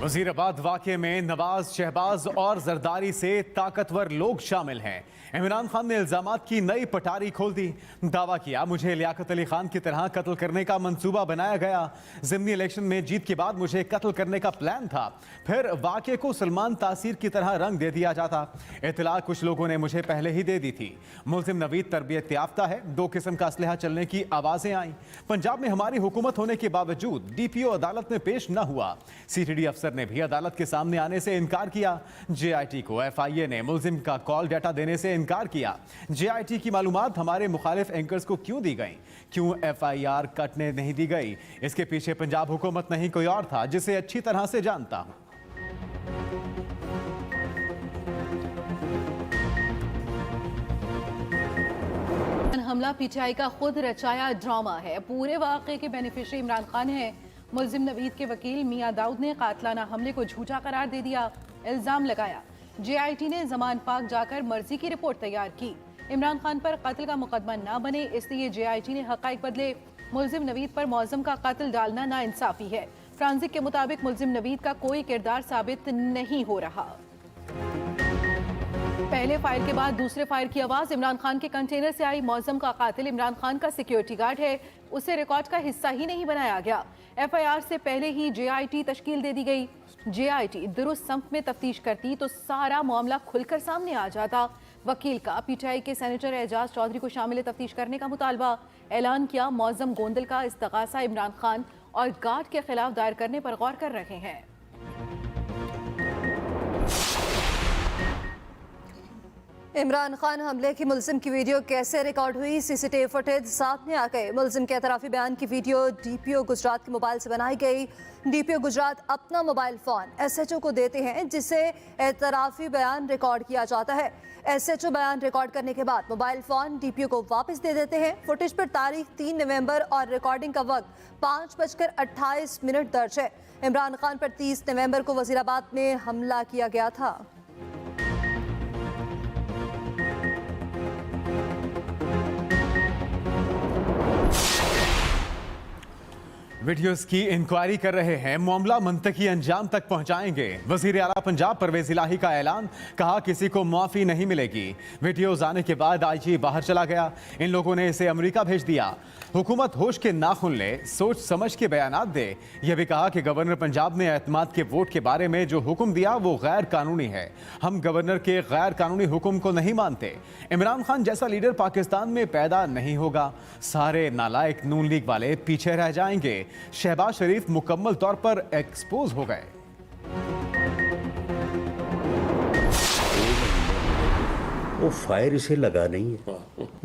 वजीराबाद वाक़े में नवाज, शहबाज और जरदारी से ताकतवर लोग शामिल हैं। इमरान खान ने इल्जामात की नई पटारी खोल दी। दावा किया मुझे लियाकत अली खान की तरह कत्ल करने का मंसूबा बनाया गया। ज़िमनी इलेक्शन में जीत के बाद मुझे कत्ल करने का प्लान था। फिर वाक़े को सलमान तासीर की तरह रंग दे दिया जाता। इतला कुछ लोगों ने मुझे पहले ही दे दी थी। मुल्जिम नवीद तरबियत याफ्ता है। 2 किस्म का असलहा चलने की आवाज़ें आईं। पंजाब में हमारी हुकूमत होने के बावजूद DPO अदालत में पेश न हुआ। CTD अफसर ने भी अदालत के सामने आने से इनकार किया। JIT को FIA ने मुल्जिम का कॉल डाटा देने से इनकार किया। JIT की मालूमात हमारे मुखालिफ एंकर्स को क्यों दी गई? क्यों FIR कटने नहीं दी गई? इसके पीछे पंजाब हुकूमत नहीं कोई और था, जिसे अच्छी तरह से जानता हूं। हमला PTI का खुद रचाया ड्रामा है। पूरे वाक़े के बेनिफिशरी इमरान खान है। मुल्जिम नवीद के वकील मियां दाऊद ने कातलाना हमले को झूठा करार दे दिया। इल्जाम लगाया JIT ने जमान पाक जाकर मर्जी की रिपोर्ट तैयार की। इमरान खान पर कत्ल का मुकदमा ना बने, इसलिए JIT ने हक़ाइक़ बदले। मुल्जिम नवीद पर मौज़म का कत्ल डालना नाइंसाफ़ी है। फ्रांसिक के मुताबिक मुल्जिम नवीद का कोई किरदार साबित नहीं हो रहा। पहले फायर के बाद दूसरे फायर की आवाज इमरान खान के कंटेनर से आई। मौज़म का कातिल इमरान खान का सिक्योरिटी गार्ड है, उसे रिकॉर्ड का हिस्सा ही नहीं बनाया गया। FIR से पहले ही JIT तश्कील दे दी गई। JIT दुरुस्त संफ में तफ्तीश करती तो सारा मामला खुलकर सामने आ जाता। वकील का PTI के सेनेटर एजाज चौधरी को शामिल तफ्तीश करने का मुतालबा। ऐलान किया मौज़म गोंदल का इस्तगासा इमरान खान और गार्ड के खिलाफ दायर करने पर गौर कर रहे हैं। इमरान खान हमले की मुल्जिम की वीडियो कैसे रिकॉर्ड हुई? CCTV फुटेज सामने आ गए। मुल्जिम के एतराफ़ी बयान की वीडियो DPO गुजरात के मोबाइल से बनाई गई। DPO गुजरात अपना मोबाइल फ़ोन SHO को देते हैं, जिससे एतराफ़ी बयान रिकॉर्ड किया जाता है। SHO बयान रिकॉर्ड करने के बाद मोबाइल फ़ोन DPO को वापस दे देते हैं। फुटेज पर तारीख 3 नवंबर और रिकॉर्डिंग का वक्त 5:28 दर्ज है। इमरान खान पर 30 नवंबर को वजीराबाद में हमला किया गया था। वीडियोस की इंक्वायरी कर रहे हैं, मामला मंतकी अंजाम तक पहुंचाएंगे। वजीर आला पंजाब परवेज इलाही का ऐलान, कहा किसी को माफी नहीं मिलेगी। वीडियोस आने के बाद IG बाहर चला गया। इन लोगों ने इसे अमेरिका भेज दिया। हुकूमत होश के नाखून ले, सोच समझ के बयानात दे। यह भी कहा कि गवर्नर पंजाब ने एतमाद के वोट के बारे में जो हुक्म दिया वो गैर कानूनी है। हम गवर्नर के गैर कानूनी हुक्म को नहीं मानते। इमरान खान जैसा लीडर पाकिस्तान में पैदा नहीं होगा। सारे नालायक नून लीग वाले पीछे रह जाएंगे। शहबाज शरीफ मुकम्मल तौर पर एक्सपोज हो गए। वो फायर इसे लगा नहीं है,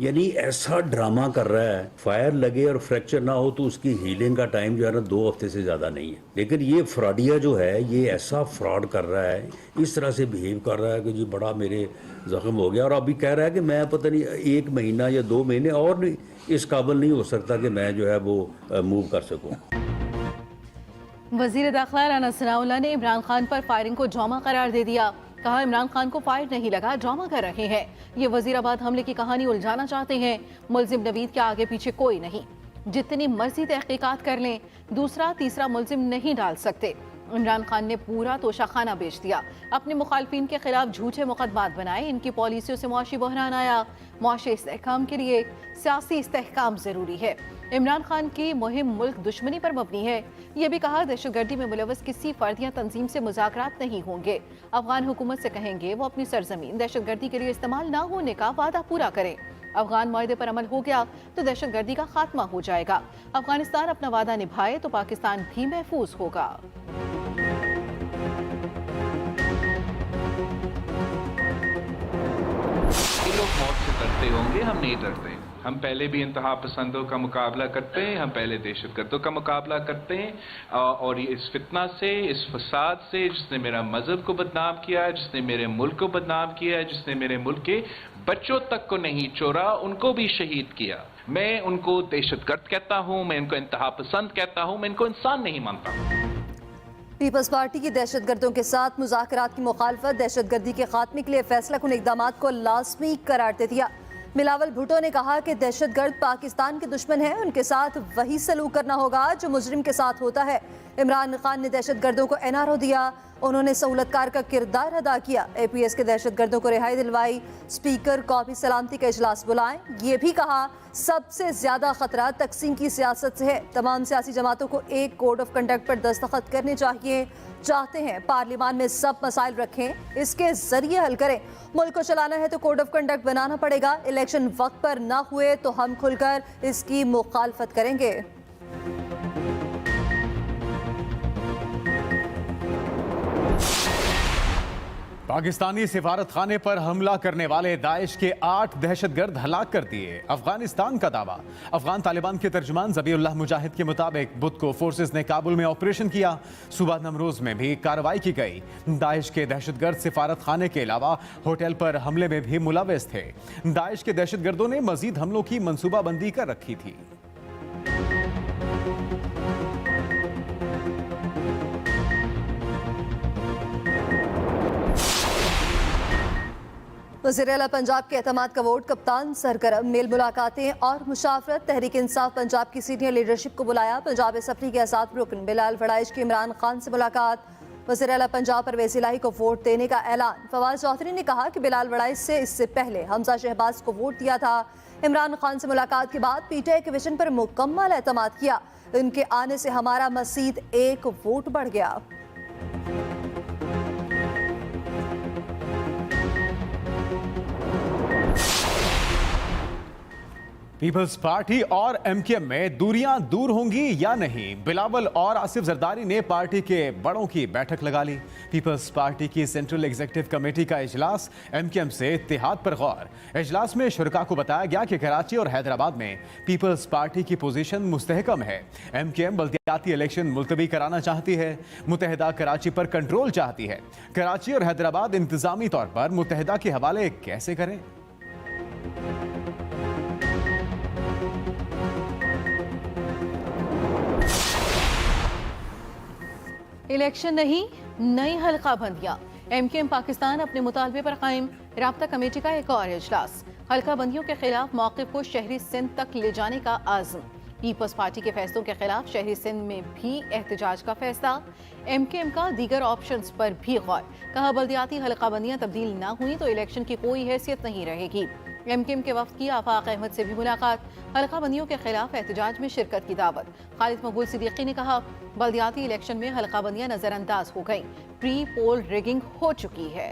यानी ऐसा ड्रामा कर रहा है। फायर लगे और फ्रैक्चर ना हो तो उसकी हीलिंग का टाइम जो है ना 2 हफ्ते से ज़्यादा नहीं है। लेकिन ये फ्रॉडिया जो है, ये ऐसा फ्रॉड कर रहा है, इस तरह से बिहेव कर रहा है कि जी बड़ा मेरे जख्म हो गया। और अभी कह रहा है कि मैं पता नहीं 1 महीना या 2 महीने और नहीं इस काबिल नहीं हो सकता कि मैं जो है वो मूव कर सकूं। वजीर दाखिला राना सनाउल्लाह ने इमरान खान पर फायरिंग को ड्रामा करार दे दिया। कहा इमरान खान को फायर नहीं लगा, ड्रामा कर रहे हैं। ये वजीराबाद हमले की कहानी उलझाना चाहते हैं। मुल्जिम नवीद के आगे पीछे कोई नहीं, जितनी मर्जी तहकीकात कर लें, दूसरा तीसरा मुल्जिम नहीं डाल सकते। इमरान खान ने पूरा तोशाखाना बेच दिया। अपने मुखालफिन के खिलाफ झूठे मुकदमात बनाए। इनकी पॉलिसियों से मुआशी बहरान आया। मुआशी इस्तेहकाम के लिए सियासी इस्तेहकाम जरूरी है। इमरान खान की मुहिम मुल्क दुश्मनी पर मबनी है। ये भी कहा दहशतगर्दी में मुलव्वस किसी फर्द या तंजीम से मुज़ाकरात नहीं होंगे। अफगान हुकूमत से कहेंगे वो अपनी सरजमीन दहशतगर्दी के लिए इस्तेमाल ना होने का वादा पूरा करे। अफगान माहदे पर अमल हो गया तो दहशतगर्दी का खात्मा हो जाएगा। अफगानिस्तान अपना वादा निभाए तो पाकिस्तान भी महफूज होगा। लोग मौत से डरते होंगे, हम नहीं डरते। हम पहले भी इंतहा पसंदों का मुकाबला करते हैं, हम पहले दहशतगर्दों का मुकाबला करते हैं। और ये इस फितना से, इस फसाद से, जिसने मेरा मजहब को बदनाम किया है, जिसने मेरे मुल्क को बदनाम किया है, जिसने मेरे मुल्क के बच्चों तक को नहीं छोड़ा, उनको भी शहीद किया। मैं उनको दहशतगर्द कहता हूँ, मैं इनको इंतहा पसंद कहता हूँ, मैं इनको इंसान नहीं मानता। पीपल्स पार्टी की दहशतगर्दों के साथ मुज़ाकरात की मुखालफत, दहशतगर्दी के खात्मे के लिए फैसला कुन इक़दामात को लाज़मी करार दे दिया। बिलावल भुट्टो ने कहा कि दहशतगर्द पाकिस्तान के दुश्मन हैं, उनके साथ वही सलूक करना होगा जो मुजरिम के साथ होता है। इमरान खान ने दहशतगर्दों को NRO दिया, उन्होंने सहूलतकार का किरदार अदा किया, APS के दहशतगर्दों को रिहाई दिलवाई, स्पीकर कौमी सलामती का इजलास बुलाएं। ये भी कहा सबसे ज्यादा खतरा तकसीम की सियासत से है, तमाम सियासी जमातों को एक कोड ऑफ कंडक्ट पर दस्तखत करने चाहिए, चाहते हैं पार्लियामान में सब मसाइल रखें, इसके जरिए हल करें। मुल्क को चलाना है तो कोड ऑफ कंडक्ट बनाना पड़ेगा, इलेक्शन वक्त पर ना हुए तो हम खुलकर इसकी मुखालफत करेंगे। पाकिस्तानी सिफारत खाने पर हमला करने वाले दाइश के 8 दहशतगर्द हलाक कर दिए, अफगानिस्तान का दावा। अफगान तालिबान के तर्जुमान ज़बीउल्लाह मुजाहिद के मुताबिक बुध को फोर्सेस ने काबुल में ऑपरेशन किया, सुबह नमरोज में भी कार्रवाई की गई। दाइश के दहशतगर्द सिफारत खाने के अलावा होटल पर हमले में भी मुलव्वस थे। दाइश के दहशतगर्दों ने मजीद हमलों की मनसूबाबंदी कर रखी थी। वज़ीर आला पंजाब के एतमाद का वोट, कप्तान सरगर्म, मेल मुलाकातें और मुशावरत। तहरीक इंसाफ पंजाब की सीनियर लीडरशिप को बुलाया, पंजाब असम्बली के आज़ाद रुकन बिलाल वड़ाइच की इमरान खान से मुलाकात। वज़ीर आला पंजाब परवेज़ इलाही को वोट देने का ऐलान। फवाद चौधरी ने कहा कि बिलाल वड़ाइच से इससे पहले हमजा शहबाज को वोट दिया था। इमरान खान से मुलाकात के बाद PTI के विजन पर मुकम्मल एतमाद किया, इनके आने से हमारा मज़ीद एक वोट बढ़ गया। पीपल्स पार्टी और MKM में दूरियां दूर होंगी या नहीं, बिलावल और आसिफ जरदारी ने पार्टी के बड़ों की बैठक लगा ली। पीपल्स पार्टी की सेंट्रल एग्जीक्यूटिव कमेटी का इजलास, MKM से इत्तेहाद पर गौर। इजलास में शुरका को बताया गया कि कराची और हैदराबाद में पीपल्स पार्टी की पोजीशन मुस्तहकम है। MKM बल्दियाती इलेक्शन मुलतवी कराना चाहती है, मुतहदा कराची पर कंट्रोल चाहती है। कराची और हैदराबाद इंतजामी तौर पर मुतहदा के हवाले कैसे करें? इलेक्शन नहीं, नई हल्का बंदियां। MKM पाकिस्तान अपने मुतालबे पर कायम, राब्ता कमेटी का एक और इजलास। हल्का बंदियों के खिलाफ मौक़िफ़ को शहरी सिंध तक ले जाने का आज़म। पीपल्स पार्टी के फैसलों के खिलाफ शहरी सिंध में भी एहतजाज का फैसला। MKM का दीगर ऑप्शंस पर भी गौर, कहा बल्दियाती हल्का बंदियां तब्दील ना हुई तो इलेक्शन की कोई हैसियत नहीं रहेगी। MKM के वफ्द की आफाक अहमद से भी मुलाकात, हल्का बंदियों के खिलाफ एहतजाज में शिरकत की दावत। खालिद मकबूल सिद्दीकी ने कहा बल्दियाती इलेक्शन में हल्का बंदियां नजरअंदाज हो गई, प्री पोल रिगिंग हो चुकी है।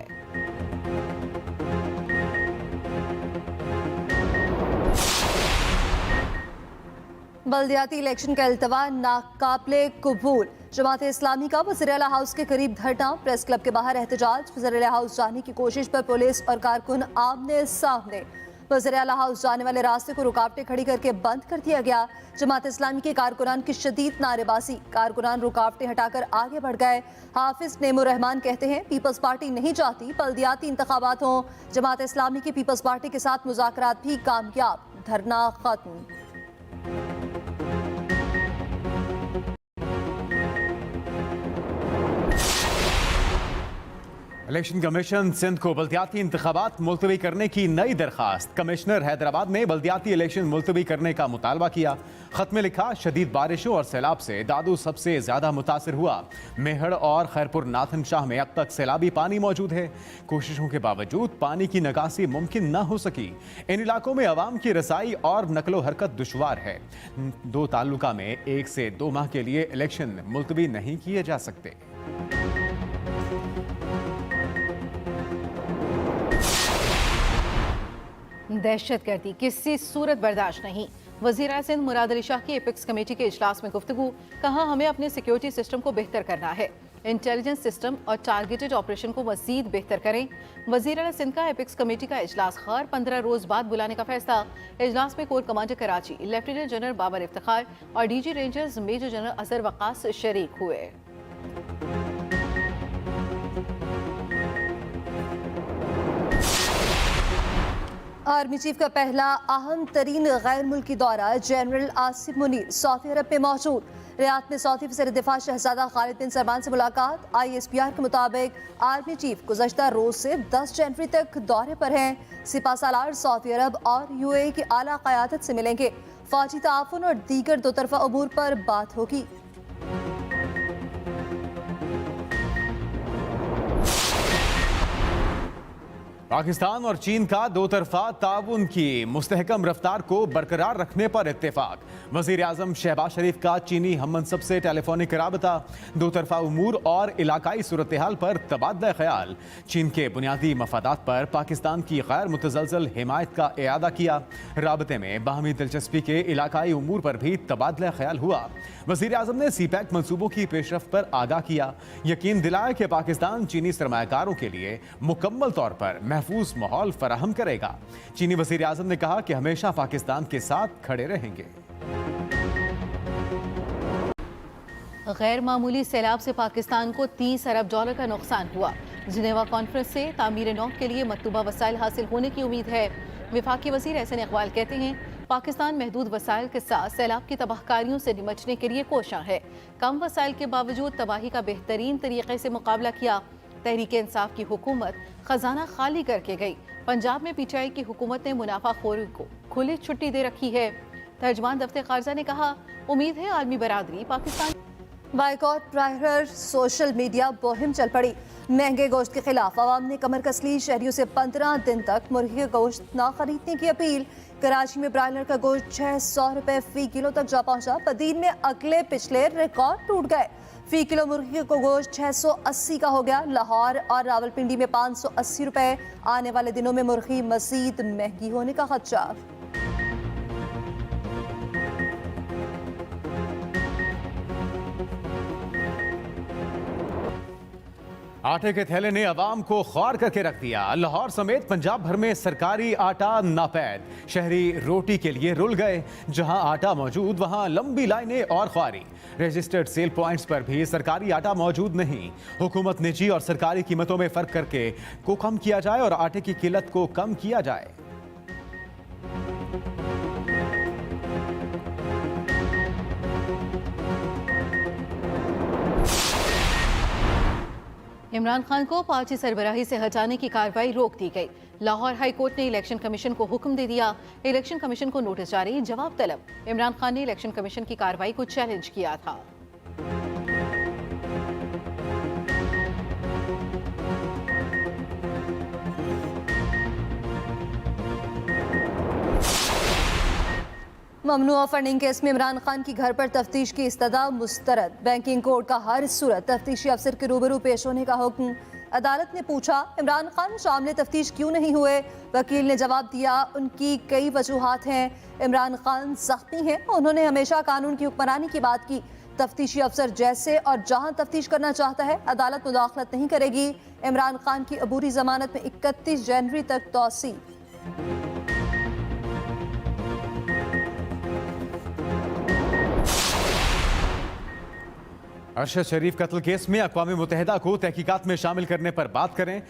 बल्दियाती इलेक्शन का इल्तवा नाकाबिले कबूल। जमात इस्लामी का वज़ीर आला हाउस के करीब धरना, प्रेस क्लब के बाहर एहतजाज। वज़ीर आला हाउस जाने की कोशिश पर पुलिस और कारकुन आमने सामने। वज़ीर आला हाउस जाने वाले रास्ते को रुकावटें खड़ी करके बंद कर दिया गया। जमात इस्लामी के कारकुनान की शदीद नारेबाजी, कारकुनान रुकावटें हटाकर आगे बढ़ गए। हाफिज नेमुर रहमान कहते हैं पीपल्स पार्टी नहीं चाहती बल्दियाती इंतखाबात हों। जमात इस्लामी की पीपल्स पार्टी के साथ मुज़ाकरात भी कामयाब, धरना खत्म। इलेक्शन कमीशन सिंध को बल्दियाती इंतखाबात मुलतवी करने की नई दरखास्त। कमिश्नर हैदराबाद ने बल्दियाती इलेक्शन मुलतवी करने का मुतालबा किया। खत में लिखा शदीद बारिशों और सैलाब से दादू सबसे ज्यादा मुतासर हुआ। मेहड़ और खैरपुर नाथन शाह में अब तक सैलाबी पानी मौजूद है। कोशिशों के बावजूद पानी की निकासी मुमकिन न हो सकी। इन इलाकों में आवाम की रसाई और नकलो हरकत दुश्वार है। 2 ताल्लुका में 1 से 2 माह के लिए इलेक्शन मुलतवी नहीं किए जा सकते। दहशतगर्दी किसी सूरत बर्दाश्त नहीं। वज़ीर सिंध मुराद अली शाह की एपिक्स कमेटी के इजलास में गुफ्तगू, कहा हमें अपने सिक्योरिटी सिस्टम को बेहतर करना है, इंटेलिजेंस सिस्टम और टारगेटेड ऑपरेशन को मजीद बेहतर करें। वज़ीर आला सिंध का एपिक्स कमेटी का इजलास हर 15 रोज बाद बुलाने का फैसला। इजलास में core commander Karachi lieutenant general Babar Iftikhar और DG rangers major general Azhar Waqas शरीक हुए। आर्मी चीफ का पहला अहम तरीन गैर मुल्की दौरा, जनरल आसिफ मुनीर सऊदी अरब में मौजूद। रियाद में सऊदी वज़ीर दिफा शहजादा खालिद बिन सलमान से मुलाकात। ISPR के मुताबिक आर्मी चीफ गुज़श्ता रोज से 10 जनवरी तक दौरे पर हैं। सिपा सालार सऊदी अरब और UAE की आला क़यादत से मिलेंगे। फौजी ताउन और दीगर 2 तरफ़ा अमूर पर बात होगी। पाकिस्तान और चीन का दो तरफा ताउन की मुस्तहकम रफ्तार को बरकरार रखने पर इत्तेफाक। वजीर आजम शहबाज शरीफ का चीनी हममनसब से टेलीफोनिक राबता। दो तरफा उमूर और इलाकाई सूरत हाल पर तबादला ख्याल। चीन के बुनियादी मफादात पर पाकिस्तान की गैर मुतज़लज़ल हिमायत का इआदा किया। राबते में बाहमी दिलचस्पी के इलाकाई उमूर पर भी तबादला ख्याल हुआ। वजीर आजम ने CPEC मनसूबों की पेशरफ्त पर आगाह किया। यकीन दिलाया कि पाकिस्तान चीनी सरमायाकारों के लिए मुकम्मल तौर पर महफूज माहौल फराहम करेगा। चीनी वजीर आजम ने कहा कि हमेशा पाकिस्तान के साथ खड़े रहेंगे। गैर मामूली सैलाब से पाकिस्तान को 30 अरब डॉलर का नुकसान हुआ। जिनेवा कॉन्फ्रेंस से तामीर नौ के लिए मतलूबा वसाइल हासिल होने की उम्मीद है। विफाकी वजीर एहसन इकबाल कहते हैं पाकिस्तान महदूद वसाइल के साथ सैलाब की तबाहकारियों से निमटने के लिए कोशां है। कम वसाइल के बावजूद तबाही का बेहतरीन तरीके से मुकाबला किया। तहरीक इंसाफ की हुकूमत खजाना खाली करके गई। पंजाब में PTI की हुकूमत ने मुनाफाखोरी को खुली छुट्टी दे रखी है। तर्जमान दफ्तर खारजा ने कहा उम्मीद है आलमी बरादरी Pakistan. Boycott prior social media मुहिम चल पड़ी। महंगे गोश्त के खिलाफ आवाम ने कमर कस ली। शहरियों से 15 दिन तक मुर्गी का गोश्त ना खरीदने की अपील। कराची में ब्रायलर का गोश्त 600 रुपए फी किलो तक जा पहुंचा। बदीन में अगले पिछले रिकॉर्ड टूट गए। फी किलो मुर्गी का गोश्त 680 का हो गया। लाहौर और रावलपिंडी में 580 रुपए। आने वाले दिनों में मुर्गी मजीद महंगी होने का खदशा। आटे के थैले ने अवाम को ख्वार करके रख दिया। लाहौर समेत पंजाब भर में सरकारी आटा नापैद। शहरी रोटी के लिए रुल गए। जहां आटा मौजूद वहां लंबी लाइनें और ख्वारी। रजिस्टर्ड सेल पॉइंट्स पर भी सरकारी आटा मौजूद नहीं। हुकूमत निजी और सरकारी कीमतों में फर्क करके को कम किया जाए और आटे की किल्लत को कम किया जाए। इमरान खान को पार्टी सरबराही से हटाने की कार्रवाई रोक दी गई। लाहौर हाई कोर्ट ने इलेक्शन कमीशन को हुक्म दे दिया। इलेक्शन कमीशन को नोटिस जारी, जवाब तलब। इमरान खान ने इलेक्शन कमीशन की कार्रवाई को चैलेंज किया था। ममनुआ फंडिंग केस में इमरान खान की घर पर तफ्तीश की इस्तदा मुस्तरद। बैंकिंग कोर्ट का हर सूरत तफ्तीशी अफसर के रूबरू पेश होने का हुक्म। अदालत ने पूछा इमरान खान शामिल तफ्तीश क्यों नहीं हुए। वकील ने जवाब दिया उनकी कई वजूहात हैं। इमरान खान जख्मी हैं। उन्होंने हमेशा कानून की हुक्मरानी की बात की। तफ्तीशी अफसर जैसे और जहां तफ्तीश करना चाहता है अदालत मुदाखलत नहीं करेगी। इमरान खान की अबूरी जमानत में 31 जनवरी तक तौसी। अरशद शरीफ कत्ल केस में अक़वाम मुत्तहिदा को तहकीकात में शामिल करने पर बात करें।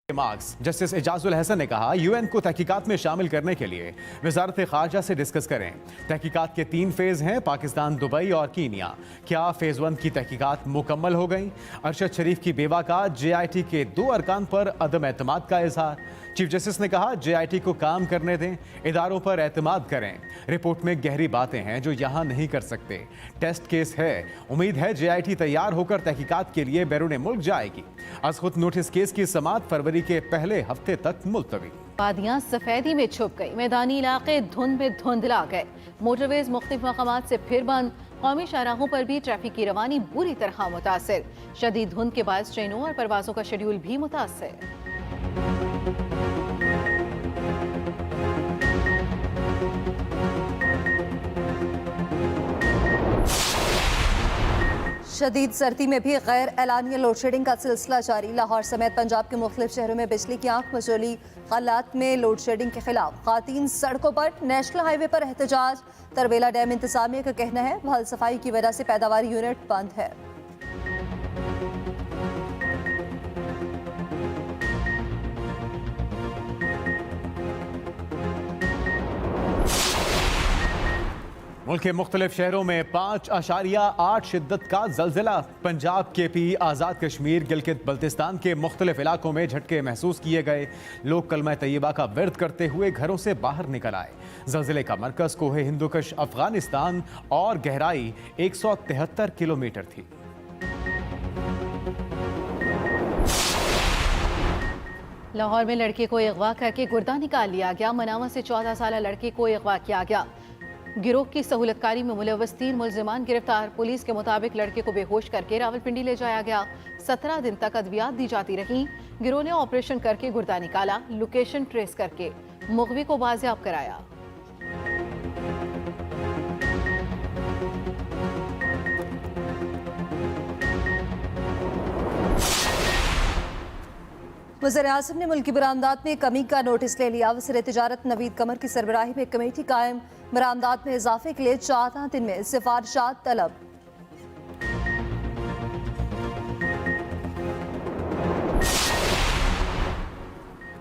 मार्क्स जस्टिस एजाजुल हसन ने कहा UN को तहकीकात में शामिल करने के लिए वजारत खारजा से डिस्कस करें। तहकीकात के 3 फेज हैं, पाकिस्तान, दुबई और कीनिया। क्या फेज 1 की तहकीकात मुकम्मल हो गई। अरशद शरीफ की बेवा का JIT के 2 अरकान पर अदम एतमाद का इजहार। चीफ जस्टिस ने कहा JIT को काम करने दें, इदारों पर एतमाद करें। रिपोर्ट में गहरी बातें हैं जो यहाँ नहीं कर सकते। टेस्ट केस है, उम्मीद है JIT तैयार होकर तहकीकात के लिए बैरून मुल्क जाएगी। आज खुद नोटिस केस की समाअत फरवरी के पहले हफ्ते तक मुलतवी। वादियां सफेदी में छुप गई। मैदानी इलाके धुंध में धुंधला गए। मोटरवेज मुख्तलिफ मकामात से फिर बंद। कौमी शाहराहों पर भी ट्रैफिक की रवानी बुरी तरह मुतासिर। शदीद धुंध के बायस ट्रेनों और परवाजों का शेड्यूल भी मुतासिर। शदीद सर्दी में भी गैर एलानिया लोड शेडिंग का सिलसिला जारी। लाहौर समेत पंजाब के मुख्तलिफ शहरों में बिजली की आंख मचोली। हालात में लोड शेडिंग के खिलाफ खातीन सड़कों पर। नेशनल हाईवे पर एहतजाज। तरबेला डैम इंतजामिया का कहना है वहां सफाई की वजह से पैदावारी यूनिट बंद है। मुल्क के मुख्तलिफ शहरों में 5.8 शिद्दत का जलजिला। पंजाब, KP, आज़ाद कश्मीर, गिलगित बल्तिस्तान के मुख्तलिफ इलाकों में झटके महसूस किए गए। लोग कलमा तैयबा का विर्द करते हुए घरों से बाहर निकल आए। जलजिले का मरकज कोहे हिंदुकश अफगानिस्तान और गहराई 173 किलोमीटर थी। लाहौर में लड़के को अगवा करके गुर्दा निकाल लिया गया। मनावा से 14 साल लड़के को अगवा किया गया। गिरोह की सहूलतकारी में मुलव्वस 3 मुलजिमान गिरफ्तार। पुलिस के मुताबिक लड़के को बेहोश करके रावलपिंडी ले जाया गया। 17 दिन तक अद्वियात दी जाती रही। गिरोह ने ऑपरेशन करके गुर्दा निकाला, लोकेशन ट्रेस करके मुगवी को बाजियाब कराया। वज़ीर-ए-आज़म ने मुल्की बरामदात में कमी का नोटिस ले लिया। वज़ीर तिजारत नवीद कमर की सरबराही में कमेटी कायम। बरामदात में इजाफे के लिए 14 दिन में सिफारिशात तलब।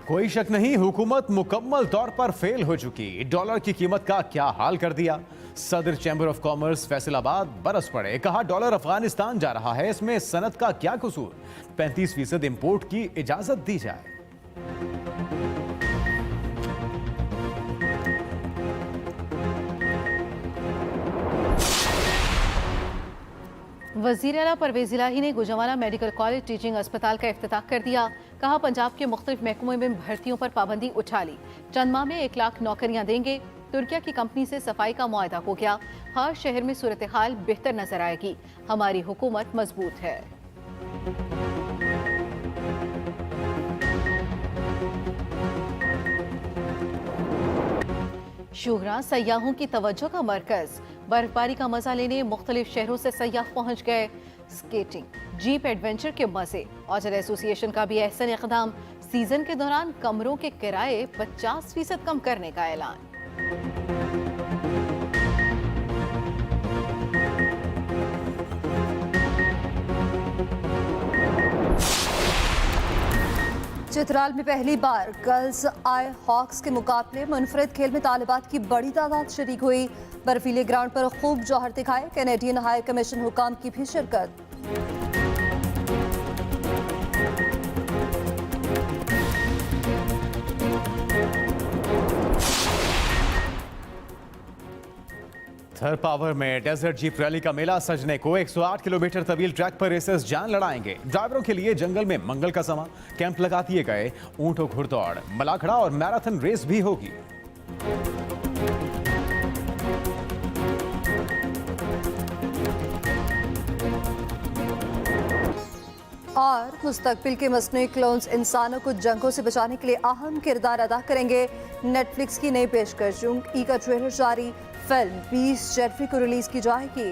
कोई शक नहीं, हुकूमत मुकम्मल तौर पर फेल हो चुकी। डॉलर की कीमत का क्या हाल कर दिया। सदर चैम्बर ऑफ कॉमर्स फैसलाबाद बरस पड़े। कहा डॉलर अफगानिस्तान जा रहा है, इसमें सनत का क्या कसूर। 35% इंपोर्ट की इजाजत दी जाए। वज़ीर आला परवेज़ इलाही ने गुजरावाला मेडिकल कॉलेज टीचिंग अस्पताल का इफ्तिताह कर दिया। कहा पंजाब के मुख्तलिफ महकमों में भर्तियों पर पाबंदी उठा ली। चंद माह में 1 लाख नौकरियां देंगे। तुर्किया की कंपनी से सफाई का मुआहदा हो गया। हर शहर में सूरत हाल बेहतर नजर आएगी। हमारी हुकूमत मजबूत है। शुहरा सयाहों की तवज्जो का मरकज। बर्फबारी का मजा लेने मुख्तलिफ शहरों से सयाह पहुंच गए। स्केटिंग, जीप एडवेंचर के मजे। होटल एसोसिएशन का भी एहसन इक़दाम। सीजन के दौरान कमरों के किराए 50% कम करने का ऐलान। चित्राल में पहली बार गर्ल्स आई हॉक्स के मुकाबले मुनफरिद खेल में तालिबात की बड़ी तादाद शरीक हुई। बर्फीले ग्राउंड पर खूब जौहर दिखाए। कैनेडियन हाई कमीशन हुकाम की भी शिरकत। थर पावर में डेजर्ट जीप रैली का मेला सजने को। 108 किलोमीटर तवील ट्रैक पर रेसर्स जान लड़ाएंगे। ड्राइवरों के लिए जंगल में मंगल का समा। कैंप लगा दिए गए। ऊंटों घुड़दौड़, मलाखड़ा और मैराथन रेस भी होगी। और मुस्तकबिल के मसनूई क्लोन्स इंसानों को जंगों से बचाने के लिए अहम किरदार अदा करेंगे। नेटफ्लिक्स की नई पेशकश जंग ई का ट्रेलर जारी। फिल्म 20 जनवरी को रिलीज की जाएगी।